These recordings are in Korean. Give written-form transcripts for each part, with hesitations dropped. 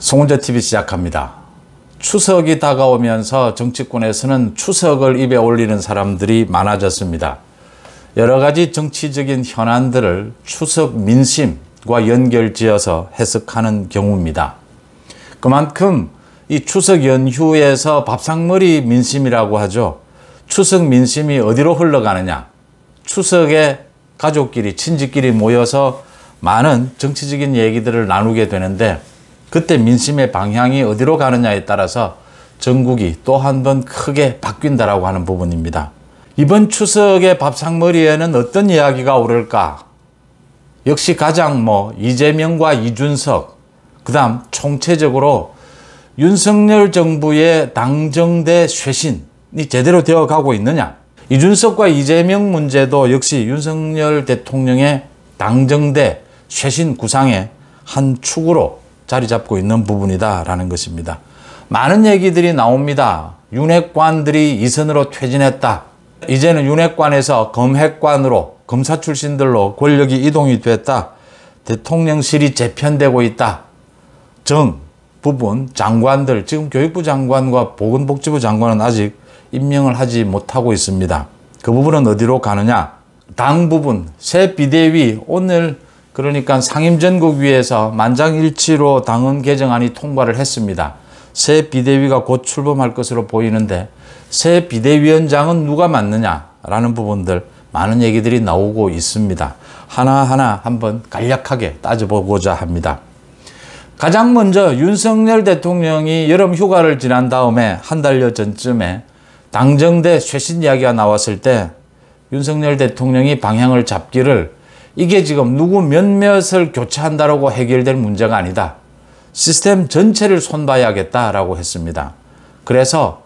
송은재TV 시작합니다. 추석이 다가오면서 정치권에서는 추석을 입에 올리는 사람들이 많아졌습니다. 여러 가지 정치적인 현안들을 추석 민심과 연결지어서 해석하는 경우입니다. 그만큼 이 추석 연휴에서 밥상머리 민심이라고 하죠. 추석 민심이 어디로 흘러가느냐. 추석에 가족끼리 친지끼리 모여서 많은 정치적인 얘기들을 나누게 되는데 그때 민심의 방향이 어디로 가느냐에 따라서 전국이 또 한 번 크게 바뀐다라고 하는 부분입니다. 이번 추석의 밥상머리에는 어떤 이야기가 오를까? 역시 가장 이재명과 이준석, 그 다음 총체적으로 윤석열 정부의 당정대 쇄신이 제대로 되어 가고 있느냐? 이준석과 이재명 문제도 역시 윤석열 대통령의 당정대 쇄신 구상의 한 축으로 자리 잡고 있는 부분이다라는 것입니다. 많은 얘기들이 나옵니다. 윤핵관들이 이선으로 퇴진했다. 이제는 윤핵관에서 검핵관으로 검사 출신들로 권력이 이동이 됐다. 대통령실이 재편되고 있다. 정 부분 장관들, 지금 교육부 장관과 보건복지부 장관은 아직 임명을 하지 못하고 있습니다. 그 부분은 어디로 가느냐? 당 부분, 새 비대위 오늘 그러니까 상임전국위에서 만장일치로 당헌 개정안이 통과를 했습니다. 새 비대위가 곧 출범할 것으로 보이는데 새 비대위원장은 누가 맡느냐라는 부분들 많은 얘기들이 나오고 있습니다. 하나하나 한번 간략하게 따져보고자 합니다. 가장 먼저 윤석열 대통령이 여름 휴가를 지난 다음에 한 달여 전쯤에 당정대 쇄신 이야기가 나왔을 때 윤석열 대통령이 방향을 잡기를 이게 지금 누구 몇몇을 교체한다고 해결될 문제가 아니다. 시스템 전체를 손봐야겠다라고 했습니다. 그래서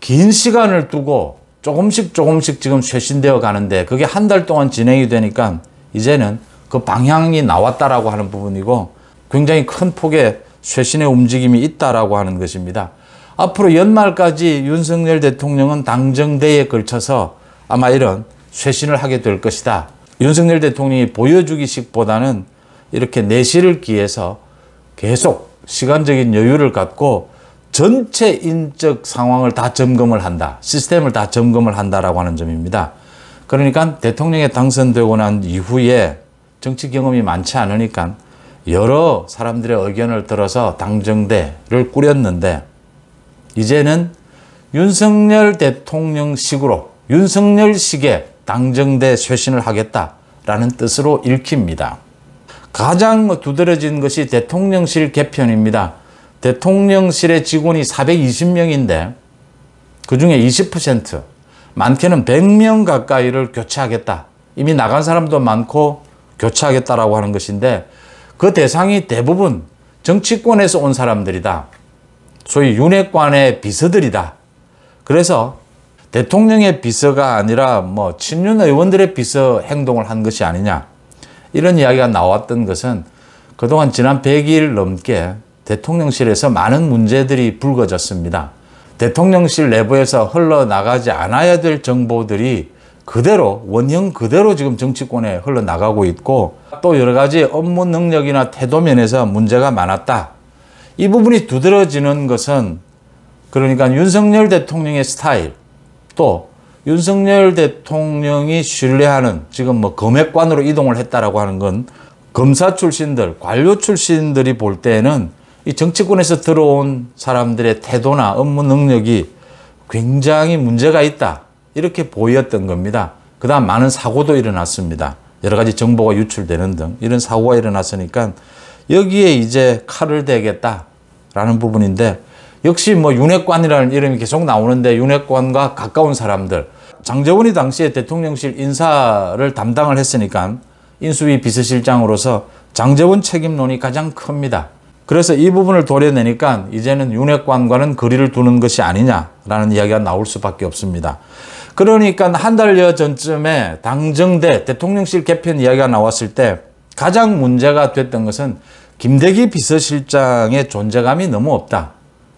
긴 시간을 두고 조금씩 지금 쇄신되어 가는데 그게 한 달 동안 진행이 되니까 이제는 그 방향이 나왔다라고 하는 부분이고 굉장히 큰 폭의 쇄신의 움직임이 있다라고 하는 것입니다. 앞으로 연말까지 윤석열 대통령은 당정대에 걸쳐서 아마 이런 쇄신을 하게 될 것이다. 윤석열 대통령이 보여주기식보다는 이렇게 내실을 기해서 계속 시간적인 여유를 갖고 전체 인적 상황을 다 점검을 한다. 시스템을 다 점검을 한다라고 하는 점입니다. 그러니까 대통령에 당선되고 난 이후에 정치 경험이 많지 않으니까 여러 사람들의 의견을 들어서 당정대를 꾸렸는데 이제는 윤석열 대통령식으로 윤석열식의 당정대 쇄신을 하겠다라는 뜻으로 읽힙니다. 가장 두드러진 것이 대통령실 개편입니다. 대통령실의 직원이 420명인데 그중에 20%, 많게는 100명 가까이를 교체하겠다. 이미 나간 사람도 많고 교체하겠다라고 하는 것인데 그 대상이 대부분 정치권에서 온 사람들이다. 소위 윤핵관의 비서들이다. 그래서 대통령의 비서가 아니라 친윤 의원들의 비서 행동을 한 것이 아니냐. 이런 이야기가 나왔던 것은 그동안 지난 100일 넘게 대통령실에서 많은 문제들이 불거졌습니다. 대통령실 내부에서 흘러나가지 않아야 될 정보들이 그대로 원형 그대로 지금 정치권에 흘러나가고 있고 또 여러 가지 업무 능력이나 태도 면에서 문제가 많았다. 이 부분이 두드러지는 것은 그러니까 윤석열 대통령의 스타일 또 윤석열 대통령이 신뢰하는 지금 검핵관으로 이동을 했다라고 하는 건 검사 출신들, 관료 출신들이 볼 때는 이 정치권에서 들어온 사람들의 태도나 업무 능력이 굉장히 문제가 있다. 이렇게 보였던 겁니다. 그 다음 많은 사고도 일어났습니다. 여러 가지 정보가 유출되는 등 이런 사고가 일어났으니까 여기에 이제 칼을 대겠다라는 부분인데 역시 윤핵관이라는 이름이 계속 나오는데 윤핵관과 가까운 사람들 장제원이 당시에 대통령실 인사를 담당을 했으니까 인수위 비서실장으로서 장제원 책임론이 가장 큽니다. 그래서 이 부분을 도려내니까 이제는 윤핵관과는 거리를 두는 것이 아니냐라는 이야기가 나올 수밖에 없습니다. 그러니까 한 달여 전쯤에 당정대 대통령실 개편 이야기가 나왔을 때 가장 문제가 됐던 것은 김대기 비서실장의 존재감이 너무 없다.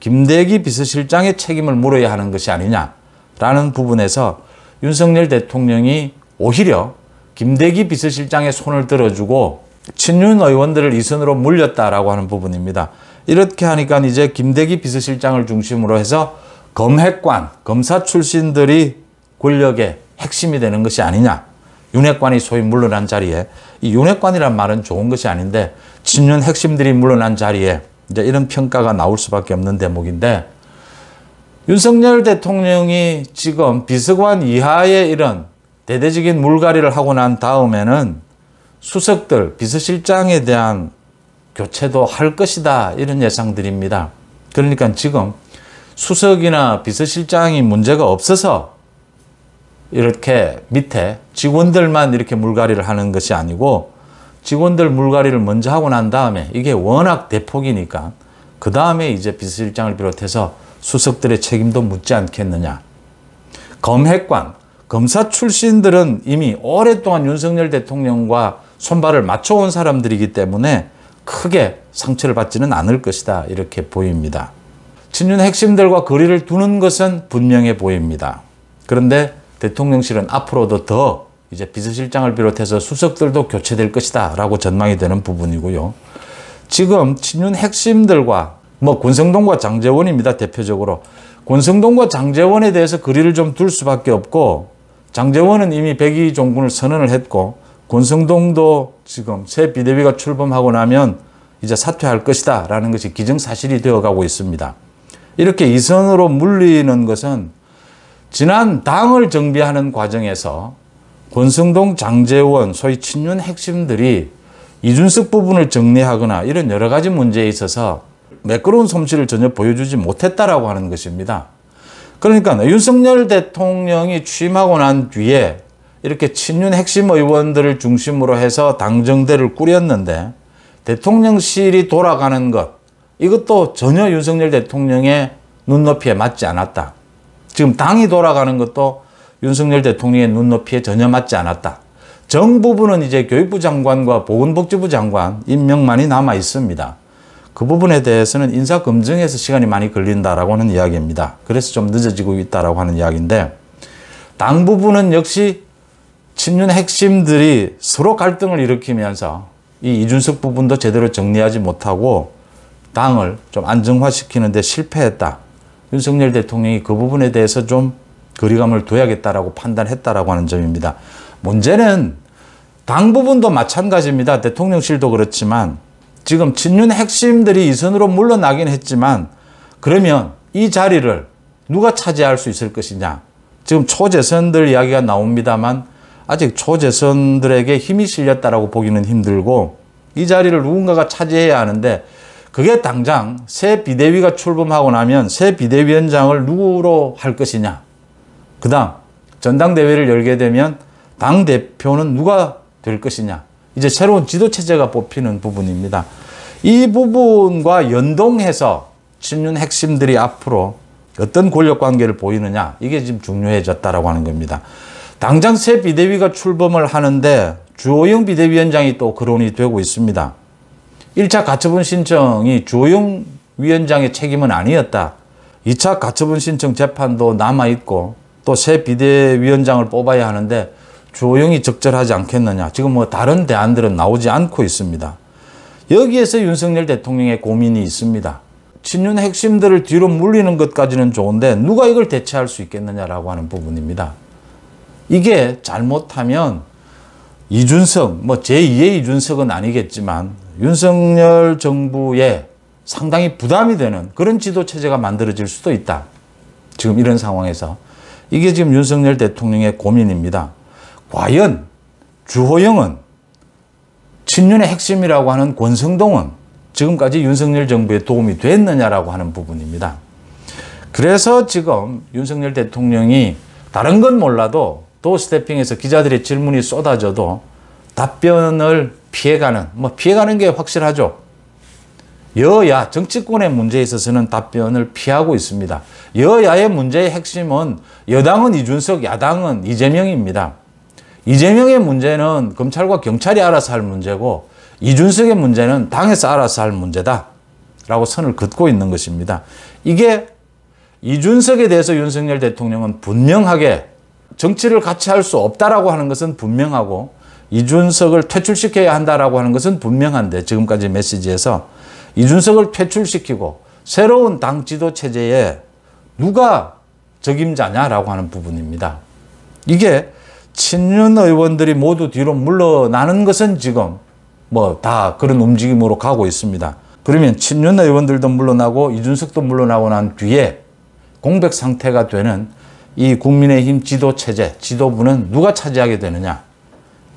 김대기 비서실장의 책임을 물어야 하는 것이 아니냐라는 부분에서 윤석열 대통령이 오히려 김대기 비서실장의 손을 들어주고 친윤 의원들을 이선으로 물렸다라고 하는 부분입니다. 이렇게 하니까 이제 김대기 비서실장을 중심으로 해서 검핵관, 검사 출신들이 권력의 핵심이 되는 것이 아니냐. 윤핵관이 소위 물러난 자리에, 이 윤핵관이란 말은 좋은 것이 아닌데 친윤 핵심들이 물러난 자리에 이제 이런 평가가 나올 수밖에 없는 대목인데, 윤석열 대통령이 지금 비서관 이하의 이런 대대적인 물갈이를 하고 난 다음에는 수석들, 비서실장에 대한 교체도 할 것이다, 이런 예상들입니다. 그러니까 지금 수석이나 비서실장이 문제가 없어서 이렇게 밑에 직원들만 이렇게 물갈이를 하는 것이 아니고, 직원들 물갈이를 먼저 하고 난 다음에 이게 워낙 대폭이니까 그 다음에 이제 비서실장을 비롯해서 수석들의 책임도 묻지 않겠느냐. 검핵관, 검사 출신들은 이미 오랫동안 윤석열 대통령과 손발을 맞춰온 사람들이기 때문에 크게 상처를 받지는 않을 것이다, 이렇게 보입니다. 친윤 핵심들과 거리를 두는 것은 분명해 보입니다. 그런데 대통령실은 앞으로도 더 이제 비서실장을 비롯해서 수석들도 교체될 것이다 라고 전망이 되는 부분이고요. 지금 친윤 핵심들과 권성동과 장제원입니다. 대표적으로 권성동과 장제원에 대해서 거리를 좀 둘 수밖에 없고, 장제원은 이미 백의 종군을 선언을 했고, 권성동도 지금 새 비대위가 출범하고 나면 이제 사퇴할 것이다 라는 것이 기정사실이 되어가고 있습니다. 이렇게 이선으로 물리는 것은 지난 당을 정비하는 과정에서 권성동, 장제원, 소위 친윤 핵심들이 이준석 부분을 정리하거나 이런 여러 가지 문제에 있어서 매끄러운 솜씨를 전혀 보여주지 못했다라고 하는 것입니다. 그러니까 윤석열 대통령이 취임하고 난 뒤에 이렇게 친윤 핵심 의원들을 중심으로 해서 당정대를 꾸렸는데, 대통령실이 돌아가는 것, 이것도 전혀 윤석열 대통령의 눈높이에 맞지 않았다. 지금 당이 돌아가는 것도 윤석열 대통령의 눈높이에 전혀 맞지 않았다. 정부부는 이제 교육부 장관과 보건복지부 장관 임명만이 남아 있습니다. 그 부분에 대해서는 인사검증에서 시간이 많이 걸린다라고 하는 이야기입니다. 그래서 좀 늦어지고 있다라고 하는 이야기인데, 당 부분은 역시 친윤 핵심들이 서로 갈등을 일으키면서 이 이준석 부분도 제대로 정리하지 못하고 당을 좀 안정화시키는 데 실패했다. 윤석열 대통령이 그 부분에 대해서 좀 거리감을 둬야겠다라고 판단했다라고 하는 점입니다. 문제는 당 부분도 마찬가지입니다. 대통령실도 그렇지만 지금 친윤 핵심들이 이선으로 물러나긴 했지만, 그러면 이 자리를 누가 차지할 수 있을 것이냐. 지금 초재선들 이야기가 나옵니다만 아직 초재선들에게 힘이 실렸다라고 보기는 힘들고, 이 자리를 누군가가 차지해야 하는데, 그게 당장 새 비대위가 출범하고 나면 새 비대위원장을 누구로 할 것이냐. 그 다음 전당대회를 열게 되면 당대표는 누가 될 것이냐. 이제 새로운 지도체제가 뽑히는 부분입니다. 이 부분과 연동해서 친윤 핵심들이 앞으로 어떤 권력관계를 보이느냐, 이게 지금 중요해졌다라고 하는 겁니다. 당장 새 비대위가 출범을 하는데 주호영 비대위원장이 또 거론이 되고 있습니다. 1차 가처분 신청이 주호영 위원장의 책임은 아니었다. 2차 가처분 신청 재판도 남아있고 또 새 비대위원장을 뽑아야 하는데 주호영이 적절하지 않겠느냐. 지금 다른 대안들은 나오지 않고 있습니다. 여기에서 윤석열 대통령의 고민이 있습니다. 친윤 핵심들을 뒤로 물리는 것까지는 좋은데 누가 이걸 대체할 수 있겠느냐라고 하는 부분입니다. 이게 잘못하면 이준석, 제2의 이준석은 아니겠지만 윤석열 정부에 상당히 부담이 되는 그런 지도체제가 만들어질 수도 있다. 지금 이런 상황에서. 이게 지금 윤석열 대통령의 고민입니다. 과연 주호영은, 친윤의 핵심이라고 하는 권성동은 지금까지 윤석열 정부에 도움이 됐느냐라고 하는 부분입니다. 그래서 지금 윤석열 대통령이 다른 건 몰라도 도어스태핑에서 기자들의 질문이 쏟아져도 답변을 피해가는, 피해가는 게 확실하죠. 여야, 정치권의 문제에 있어서는 답변을 피하고 있습니다. 여야의 문제의 핵심은 여당은 이준석, 야당은 이재명입니다. 이재명의 문제는 검찰과 경찰이 알아서 할 문제고 이준석의 문제는 당에서 알아서 할 문제다 라고 선을 긋고 있는 것입니다. 이게 이준석에 대해서 윤석열 대통령은 분명하게 정치를 같이 할 수 없다라고 하는 것은 분명하고 이준석을 퇴출시켜야 한다라고 하는 것은 분명한데, 지금까지 메시지에서 이준석을 퇴출시키고 새로운 당 지도 체제에 누가 적임자냐라고 하는 부분입니다. 이게 친윤 의원들이 모두 뒤로 물러나는 것은 지금 뭐 다 그런 움직임으로 가고 있습니다. 그러면 친윤 의원들도 물러나고 이준석도 물러나고 난 뒤에 공백 상태가 되는 이 국민의힘 지도체제, 지도부는 누가 차지하게 되느냐?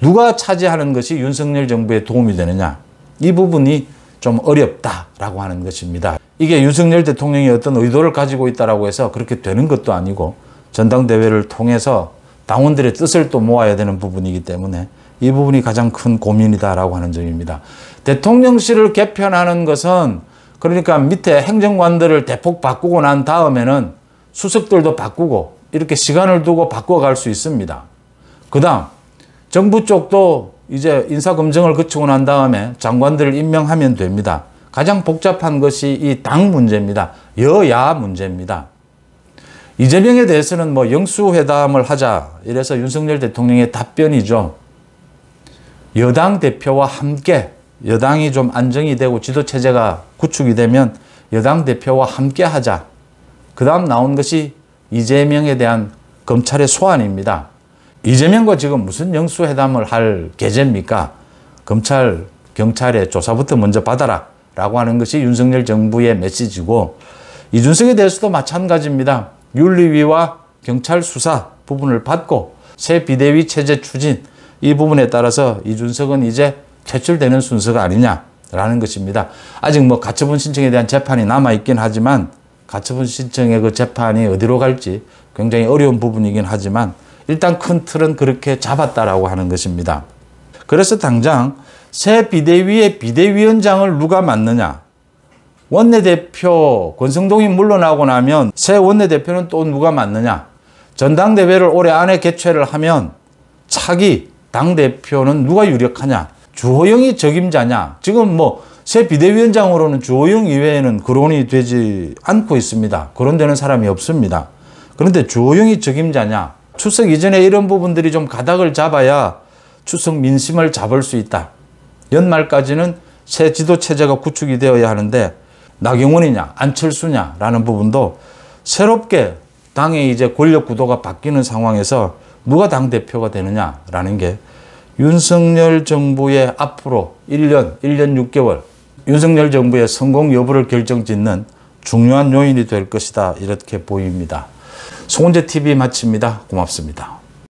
누가 차지하는 것이 윤석열 정부에 도움이 되느냐? 이 부분이 좀 어렵다라고 하는 것입니다. 이게 윤석열 대통령이 어떤 의도를 가지고 있다라고 해서 그렇게 되는 것도 아니고 전당대회를 통해서 당원들의 뜻을 또 모아야 되는 부분이기 때문에 이 부분이 가장 큰 고민이다라고 하는 점입니다. 대통령실을 개편하는 것은 그러니까 밑에 행정관들을 대폭 바꾸고 난 다음에는 수석들도 바꾸고 이렇게 시간을 두고 바꿔갈 수 있습니다. 그 다음 정부 쪽도 이제 인사검증을 거치고 난 다음에 장관들을 임명하면 됩니다. 가장 복잡한 것이 이 당 문제입니다. 여야 문제입니다. 이재명에 대해서는 뭐 영수회담을 하자 이래서 윤석열 대통령의 답변이죠. 여당 대표와 함께 여당이 좀 안정이 되고 지도체제가 구축이 되면 여당 대표와 함께 하자. 그 다음 나온 것이 이재명에 대한 검찰의 소환입니다. 이재명과 지금 무슨 영수회담을 할 계제입니까? 검찰, 경찰의 조사부터 먼저 받아라 라고 하는 것이 윤석열 정부의 메시지고 이준석에 대해서도 마찬가지입니다. 윤리위와 경찰 수사 부분을 받고 새 비대위 체제 추진 이 부분에 따라서 이준석은 이제 퇴출되는 순서가 아니냐라는 것입니다. 아직 뭐 가처분 신청에 대한 재판이 남아있긴 하지만 가처분 신청의 그 재판이 어디로 갈지 굉장히 어려운 부분이긴 하지만 일단 큰 틀은 그렇게 잡았다라고 하는 것입니다. 그래서 당장 새 비대위의 비대위원장을 누가 맡느냐. 원내대표 권성동이 물러나고 나면 새 원내대표는 또 누가 맡느냐. 전당대회를 올해 안에 개최를 하면 차기 당대표는 누가 유력하냐. 주호영이 적임자냐. 지금 뭐 새 비대위원장으로는 주호영 이외에는 거론이 되지 않고 있습니다. 거론되는 사람이 없습니다. 그런데 주호영이 적임자냐. 추석 이전에 이런 부분들이 좀 가닥을 잡아야 추석 민심을 잡을 수 있다. 연말까지는 새 지도체제가 구축이 되어야 하는데 나경원이냐 안철수냐라는 부분도 새롭게 당의 이제 권력 구도가 바뀌는 상황에서 누가 당대표가 되느냐라는 게 윤석열 정부의 앞으로 1년 6개월 윤석열 정부의 성공 여부를 결정짓는 중요한 요인이 될 것이다. 이렇게 보입니다. 송은재 TV 마칩니다. 고맙습니다.